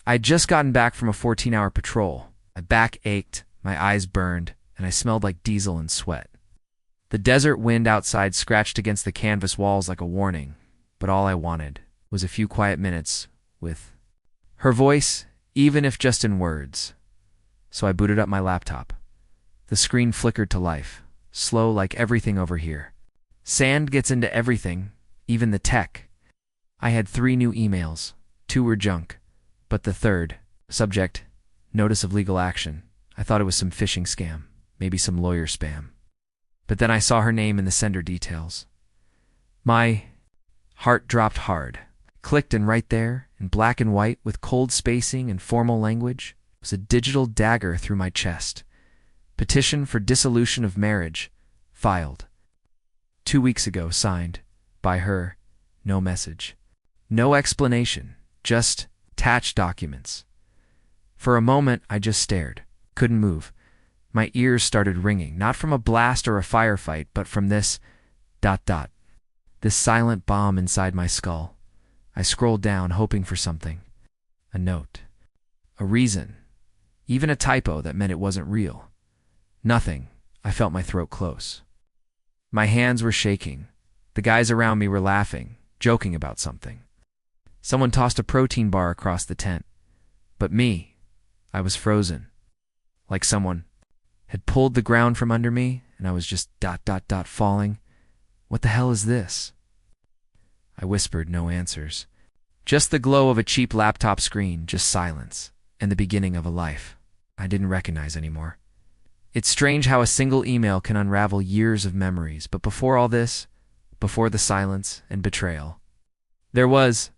I'd just gotten back from a 14-hour patrol. My back ached, my eyes burned, and I smelled like diesel and sweat. The desert wind outside scratched against the canvas walls like a warning, but all I wanted was a few quiet minutes with her voice, even if just in words. So I booted up my laptop. The screen flickered to life, slow like everything over here. Sand gets into everything, even the tech. I had 3 new emails. 2 were junk, but the third, subject, notice of legal action. I thought it was some phishing scam, maybe some lawyer spam. But then I saw her name in the sender details. My heart dropped hard. Clicked, and right there, in black and white with cold spacing and formal language, was a digital dagger through my chest. Petition for dissolution of marriage, filed. 2 weeks ago, signed. By her, no message. No explanation, just attached documents. For a moment, I just stared. Couldn't move. My ears started ringing, not from a blast or a firefight, but from this ... this silent bomb inside my skull. I scrolled down, hoping for something. A note. A reason. Even a typo that meant it wasn't real. Nothing. I felt my throat close. My hands were shaking. The guys around me were laughing, joking about something. Someone tossed a protein bar across the tent. But me, I was frozen. Like someone had pulled the ground from under me, and I was just ... falling. What the hell is this? I whispered, no answers. Just the glow of a cheap laptop screen, just silence, and the beginning of a life I didn't recognize anymore. It's strange how a single email can unravel years of memories, but before all this, before the silence and betrayal, there was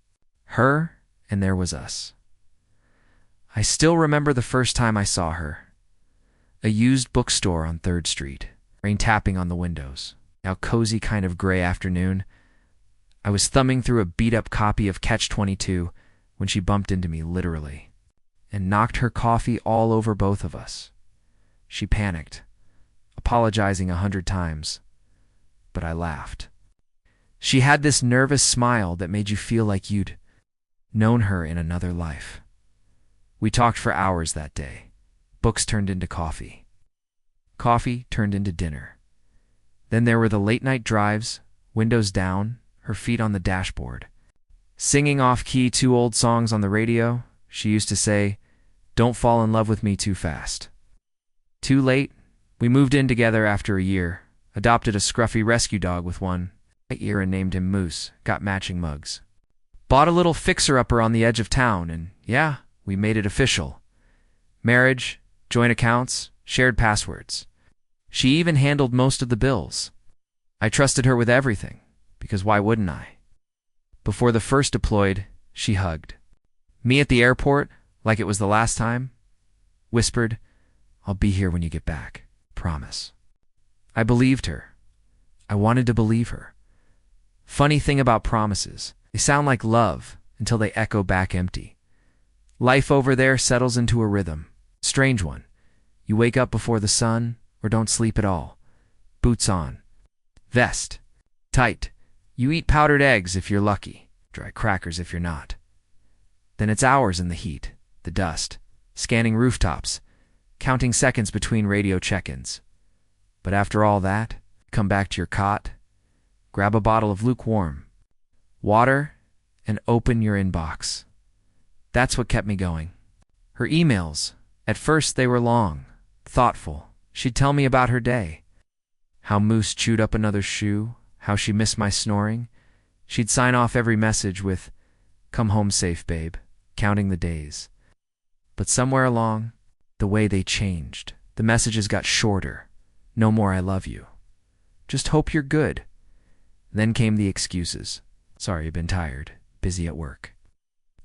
her and there was us. I still remember the first time I saw her. A used bookstore on 3rd Street, rain tapping on the windows. Now cozy kind of gray afternoon. I was thumbing through a beat-up copy of Catch-22 when she bumped into me, literally, and knocked her coffee all over both of us. She panicked, apologizing 100 times, but I laughed. She had this nervous smile that made you feel like you'd known her in another life. We talked for hours that day. Books turned into coffee. Coffee turned into dinner. Then there were the late-night drives, windows down, her feet on the dashboard. Singing off-key 2 old songs on the radio, she used to say, "Don't fall in love with me too fast." Too late, we moved in together after a year, adopted a scruffy rescue dog with one ear and named him Moose, got matching mugs. Bought a little fixer-upper on the edge of town, and yeah, we made it official. Marriage, joint accounts, shared passwords. She even handled most of the bills. I trusted her with everything, because why wouldn't I? Before the first deployed, she hugged me at the airport like it was the last time, whispered, "I'll be here when you get back, promise." I believed her. I wanted to believe her. Funny thing about promises, they sound like love until they echo back empty. Life over there settles into a rhythm. Strange one. You wake up before the sun or don't sleep at all. Boots on. Vest. Tight. You eat powdered eggs if you're lucky. Dry crackers if you're not. Then it's hours in the heat, the dust, scanning rooftops, counting seconds between radio check-ins. But after all that, come back to your cot, grab a bottle of lukewarm water, and open your inbox. That's what kept me going. Her emails, at first they were long, thoughtful. She'd tell me about her day. How Moose chewed up another shoe, how she missed my snoring. She'd sign off every message with, "Come home safe, babe," counting the days. But somewhere along, the way they changed. The messages got shorter. No more "I love you." Just "hope you're good." Then came the excuses. "Sorry, I've been tired, busy at work."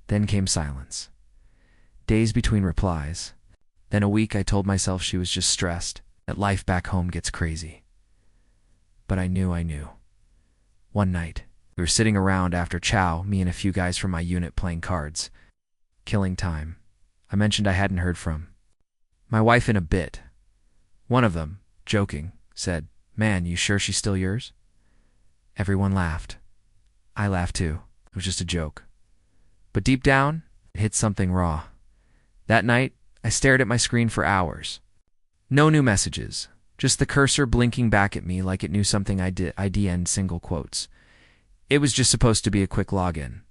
Then came silence. Days between replies. Then a week I told myself she was just stressed, that life back home gets crazy. But I knew. One night, we were sitting around after chow, me and a few guys from my unit playing cards. Killing time. I mentioned I hadn't heard from my wife in a bit. One of them, joking, said, "Man, you sure she's still yours?" Everyone laughed. I laughed too. It was just a joke. But deep down, it hit something raw. That night, I stared at my screen for hours. No new messages, just the cursor blinking back at me like it knew something IDN single quotes. It was just supposed to be a quick login.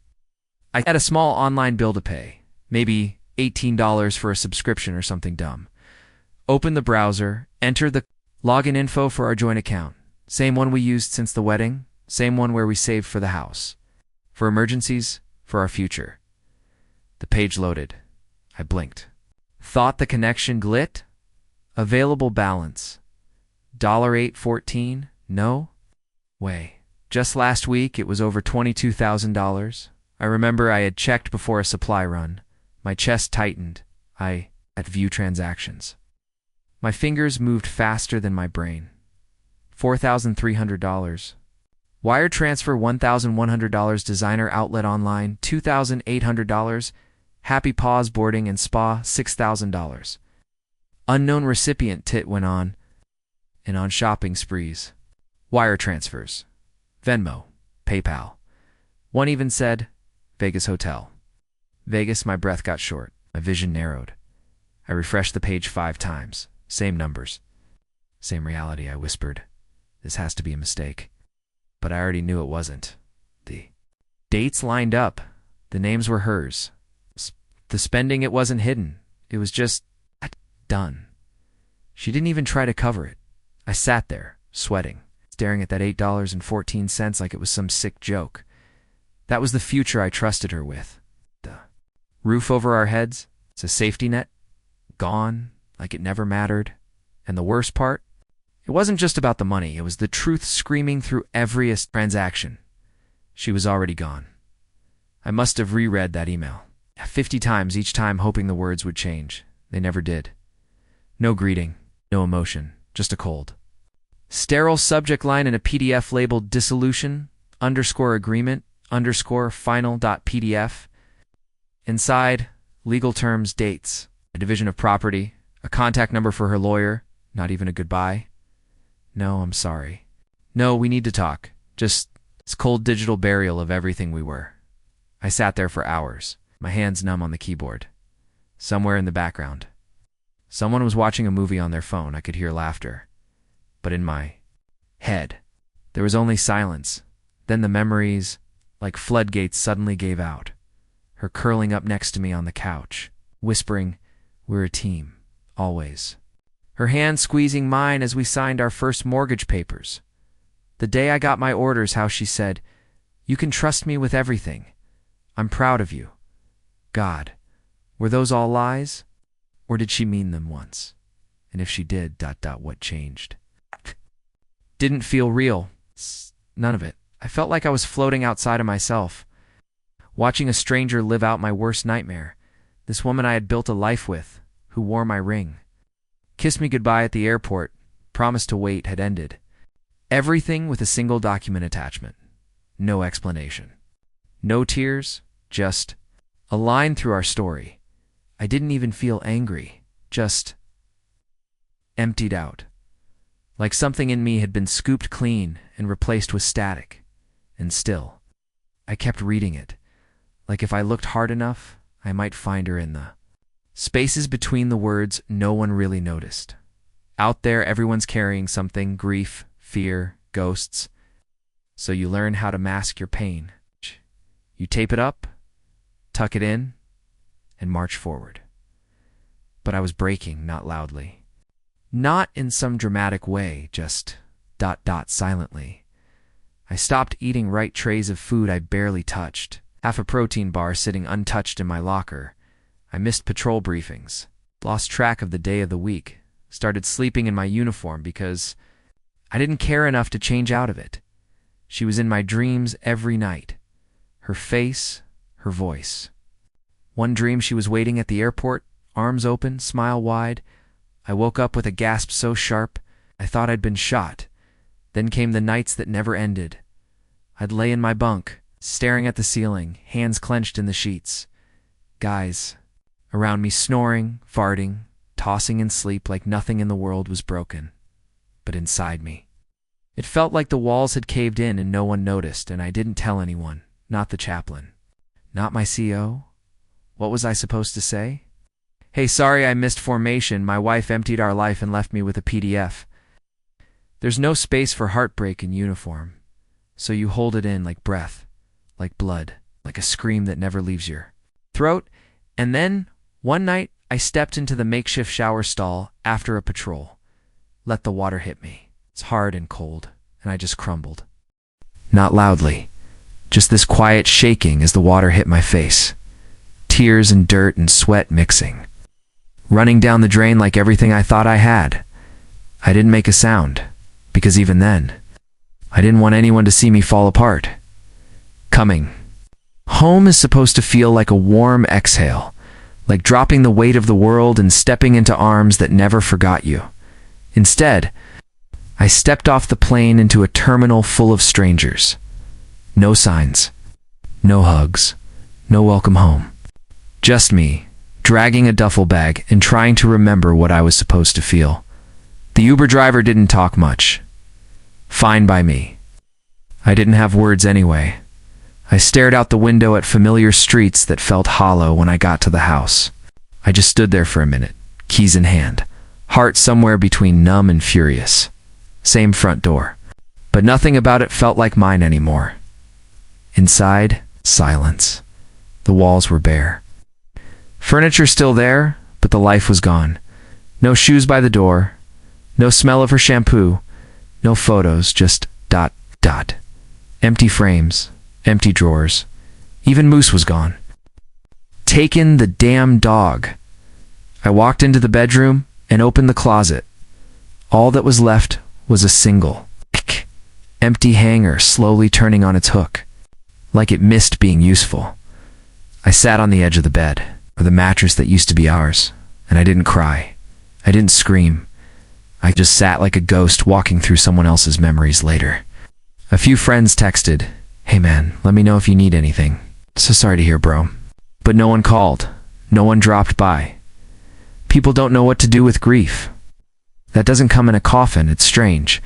I had a small online bill to pay, maybe $18 for a subscription or something dumb. Open the browser, enter the login info for our joint account. Same one we used since the wedding, same one where we saved for the house. For emergencies, for our future. The page loaded. I blinked. Thought the connection glit? Available balance. $8.14? No way. Just last week, it was over $22,000. I remember I had checked before a supply run. My chest tightened. I at view transactions. My fingers moved faster than my brain. $4,300. Wire transfer $1,100. Designer outlet online $2,800. Happy Paws boarding and spa $6,000. Unknown recipient tit went on and on shopping sprees. Wire transfers. Venmo. PayPal. One even said, Vegas Hotel. Vegas, my breath got short. My vision narrowed. I refreshed the page 5 times. Same numbers. Same reality, I whispered. This has to be a mistake. But I already knew it wasn't. The dates lined up. The names were hers. The spending, it wasn't hidden. It was just done. She didn't even try to cover it. I sat there, sweating, staring at that $8.14 like it was some sick joke. That was the future I trusted her with. The roof over our heads, it's a safety net, gone, like it never mattered. And the worst part? It wasn't just about the money, it was the truth screaming through every transaction. She was already gone. I must have reread that email 50 times, each time hoping the words would change. They never did. No greeting, no emotion, just a cold. Sterile subject line in a PDF labeled dissolution, _agreement, _final.pdf. Inside, legal terms, dates, a division of property, a contact number for her lawyer, not even a goodbye. No, I'm sorry. No, we need to talk. Just this cold digital burial of everything we were. I sat there for hours, my hands numb on the keyboard. Somewhere in the background, someone was watching a movie on their phone. I could hear laughter. But in my head, there was only silence. Then the memories, like floodgates, suddenly gave out. Her curling up next to me on the couch, whispering, "We're a team, always." Her hand squeezing mine as we signed our first mortgage papers. The day I got my orders, how she said, "You can trust me with everything. I'm proud of you." God, were those all lies? Or did she mean them once? And if she did, what changed? Didn't feel real. None of it. I felt like I was floating outside of myself, watching a stranger live out my worst nightmare. This woman I had built a life with, who wore my ring, kissed me goodbye at the airport, promised to wait, had ended. Everything with a single document attachment. No explanation. No tears, just a line through our story. I didn't even feel angry, just emptied out. Like something in me had been scooped clean and replaced with static. And still, I kept reading it. Like if I looked hard enough, I might find her in the spaces between the words no one really noticed. Out there, everyone's carrying something, grief, fear, ghosts. So you learn how to mask your pain. You tape it up, tuck it in, and march forward. But I was breaking, not loudly. Not in some dramatic way, just ... silently. I stopped eating right trays of food I barely touched. Half a protein bar sitting untouched in my locker. I missed patrol briefings, lost track of the day of the week, started sleeping in my uniform because I didn't care enough to change out of it. She was in my dreams every night. Her face, her voice. One dream she was waiting at the airport, arms open, smile wide. I woke up with a gasp so sharp, I thought I'd been shot. Then came the nights that never ended. I'd lay in my bunk, staring at the ceiling, hands clenched in the sheets. Guys around me snoring, farting, tossing in sleep like nothing in the world was broken. But inside me, it felt like the walls had caved in and no one noticed, and I didn't tell anyone, not the chaplain, not my CO. What was I supposed to say? Hey, sorry I missed formation. My wife emptied our life and left me with a PDF. There's no space for heartbreak in uniform, so you hold it in like breath, like blood, like a scream that never leaves your throat. And then, one night, I stepped into the makeshift shower stall after a patrol. Let the water hit me. It's hard and cold, and I just crumbled. Not loudly, just this quiet shaking as the water hit my face. Tears and dirt and sweat mixing. Running down the drain like everything I thought I had. I didn't make a sound, because even then, I didn't want anyone to see me fall apart. Coming. Home is supposed to feel like a warm exhale, like dropping the weight of the world and stepping into arms that never forgot you. Instead, I stepped off the plane into a terminal full of strangers. No signs, no hugs, no welcome home. Just me, dragging a duffel bag and trying to remember what I was supposed to feel. The Uber driver didn't talk much. Fine by me. I didn't have words anyway. I stared out the window at familiar streets that felt hollow when I got to the house. I just stood there for a minute, keys in hand, heart somewhere between numb and furious. Same front door, but nothing about it felt like mine anymore. Inside, silence. The walls were bare. Furniture still there, but the life was gone. No shoes by the door, no smell of her shampoo, no photos, just ... Empty frames, empty drawers. Even Moose was gone. Taken the damn dog. I walked into the bedroom and opened the closet. All that was left was a single, empty hanger slowly turning on its hook, like it missed being useful. I sat on the edge of the bed, or the mattress that used to be ours, and I didn't cry. I didn't scream. I just sat like a ghost walking through someone else's memories later. A few friends texted, "Hey man, let me know if you need anything. So sorry to hear, bro." But no one called. No one dropped by. People don't know what to do with grief. That doesn't come in a coffin, it's strange.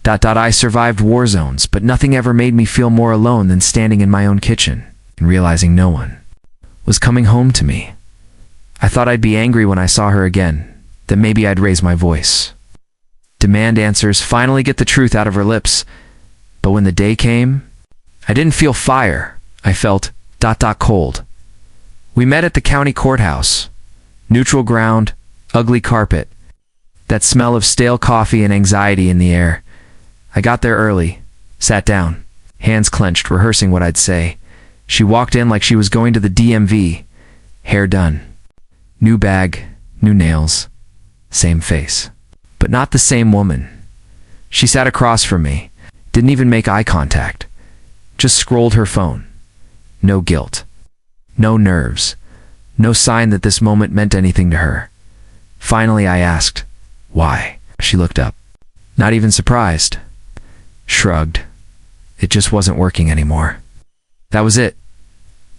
I survived war zones, but nothing ever made me feel more alone than standing in my own kitchen and realizing no one was coming home to me. I thought I'd be angry when I saw her again, that maybe I'd raise my voice. Demand answers, finally get the truth out of her lips. But when the day came, I didn't feel fire. I felt ... cold. We met at the county courthouse. Neutral ground, ugly carpet, that smell of stale coffee and anxiety in the air. I got there early, sat down, hands clenched, rehearsing what I'd say. She walked in like she was going to the DMV. Hair done. New bag, new nails, same face. But not the same woman. She sat across from me, didn't even make eye contact, just scrolled her phone. No guilt, no nerves, no sign that this moment meant anything to her. Finally I asked, "Why?" She looked up, not even surprised. Shrugged. It just wasn't working anymore. That was it.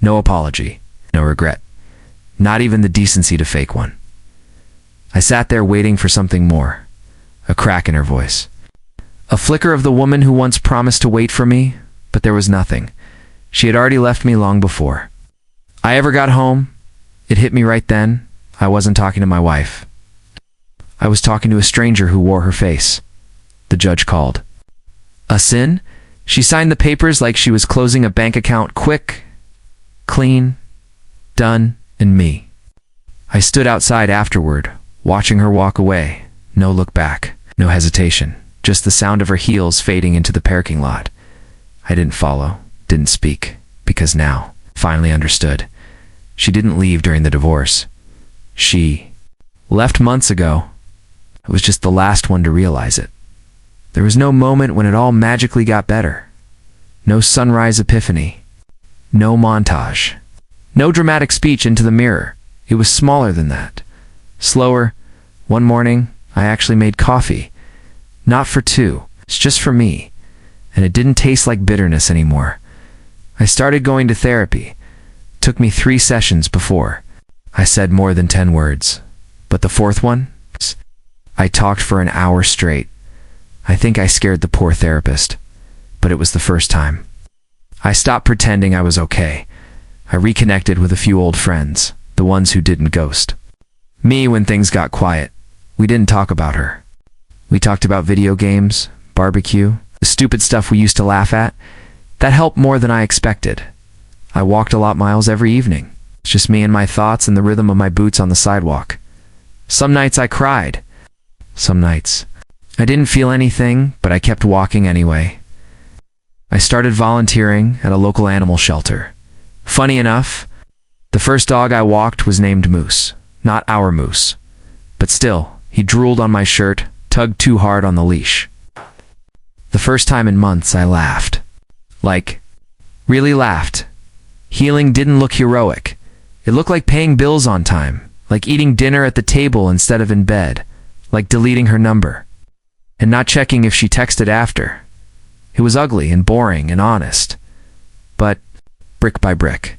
No apology, no regret. Not even the decency to fake one. I sat there waiting for something more. A crack in her voice. A flicker of the woman who once promised to wait for me, but there was nothing. She had already left me long before. I ever got home, it hit me right then. I wasn't talking to my wife. I was talking to a stranger who wore her face. The judge called. A sin? She signed the papers like she was closing a bank account, quick, clean, done, and me. I stood outside afterward, watching her walk away. No look back, no hesitation, just the sound of her heels fading into the parking lot. I didn't follow, didn't speak, because now, finally understood. She didn't leave during the divorce. She left months ago. I was just the last one to realize it. There was no moment when it all magically got better. No sunrise epiphany. No montage. No dramatic speech into the mirror. It was smaller than that. Slower. One morning, I actually made coffee. Not for two. It's just for me. And it didn't taste like bitterness anymore. I started going to therapy. Took me 3 sessions before. I said more than 10 words. But the 4th one? I talked for an hour straight. I think I scared the poor therapist. But it was the first time. I stopped pretending I was okay. I reconnected with a few old friends, the ones who didn't ghost. Me, when things got quiet, we didn't talk about her. We talked about video games, barbecue, the stupid stuff we used to laugh at. That helped more than I expected. I walked a lot miles every evening. It's just me and my thoughts and the rhythm of my boots on the sidewalk. Some nights I cried. Some nights I didn't feel anything, but I kept walking anyway. I started volunteering at a local animal shelter. Funny enough, the first dog I walked was named Moose. Not our Moose. But still, he drooled on my shirt, tugged too hard on the leash. The first time in months I laughed. Like, really laughed. Healing didn't look heroic. It looked like paying bills on time, like eating dinner at the table instead of in bed, like deleting her number, and not checking if she texted after. It was ugly and boring and honest. But, brick by brick,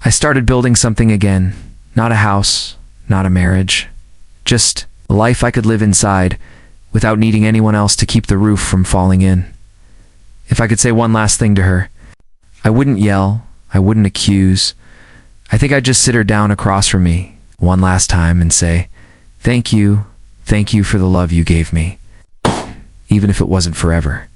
I started building something again. Not a house, not a marriage. Just a life I could live inside without needing anyone else to keep the roof from falling in. If I could say one last thing to her, I wouldn't yell, I wouldn't accuse. I think I'd just sit her down across from me one last time and say, thank you for the love you gave me. Even if it wasn't forever.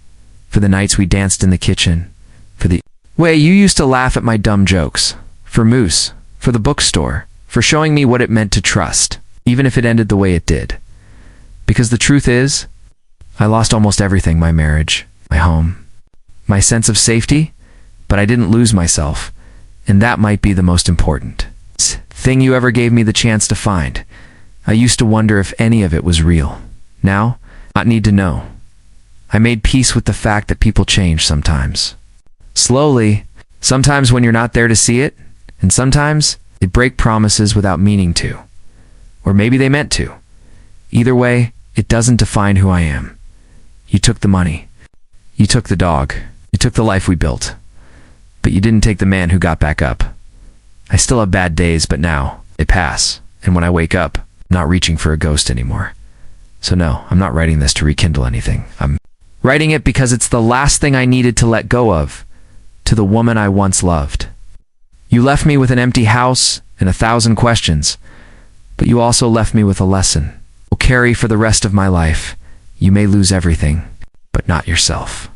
For the nights we danced in the kitchen. For the way you used to laugh at my dumb jokes. For Moose. For the bookstore. For showing me what it meant to trust, even if it ended the way it did. Because the truth is, I lost almost everything: my marriage, my home, my sense of safety, but I didn't lose myself, and that might be the most important thing you ever gave me the chance to find. I used to wonder if any of it was real. Now, I don't need to know. I made peace with the fact that people change sometimes. Slowly, sometimes when you're not there to see it, and sometimes they break promises without meaning to. Or maybe they meant to. Either way, it doesn't define who I am. You took the money. You took the dog. You took the life we built. But you didn't take the man who got back up. I still have bad days, but now they pass. And when I wake up, I'm not reaching for a ghost anymore. So no, I'm not writing this to rekindle anything. I'm writing it because it's the last thing I needed to let go of, to the woman I once loved. You left me with an empty house and 1,000 questions, but you also left me with a lesson. Will carry for the rest of my life. You may lose everything, but not yourself.